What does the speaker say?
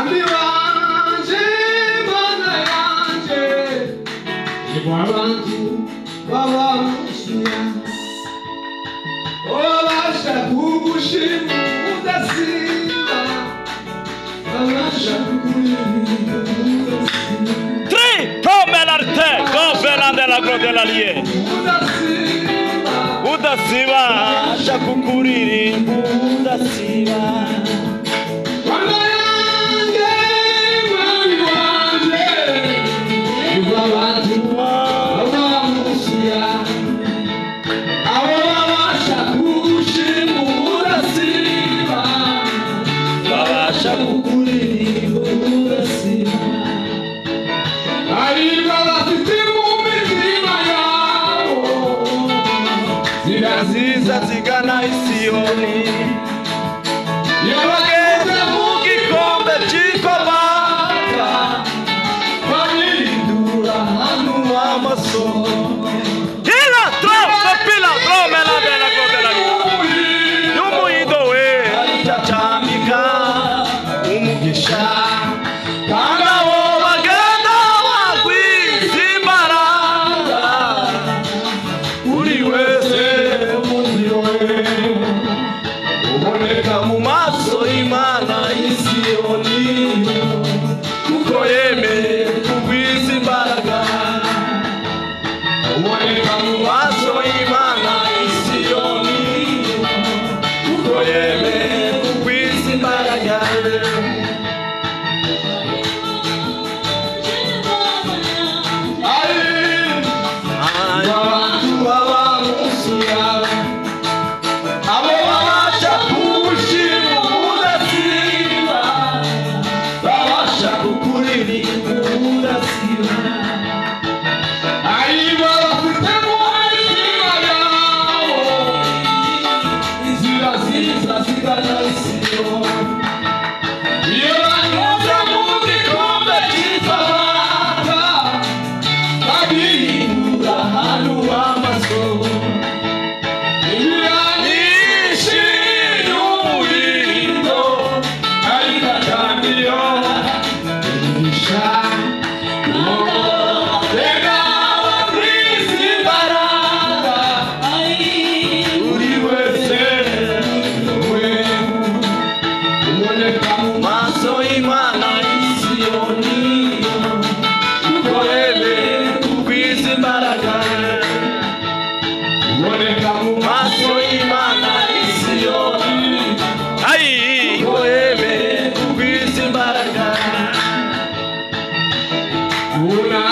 Mwami wanje, Mana yanje, abantu babamushya, babasha kugushima udasiba, babasha kugushima udasiba. Tri, come l'arte, governa la gloria della lie. Udasiba, shakukuriri, udasiba. Ziza zigana isioni yabageze mu gikombe cy'ikobaka babirindura hano amasomo ila tropila tromela bela kodela y'umuhindo we cyacambika umugisha kandi abo bagenda bagwiza imbaraga uri wese uboneka mu maso y'Imana y'Isiyoni kuko yemeye kugwiza imbaraga uboneka mu maso y'Imana y'Isiyoni kuko yemeye kugwiza imbaraga Una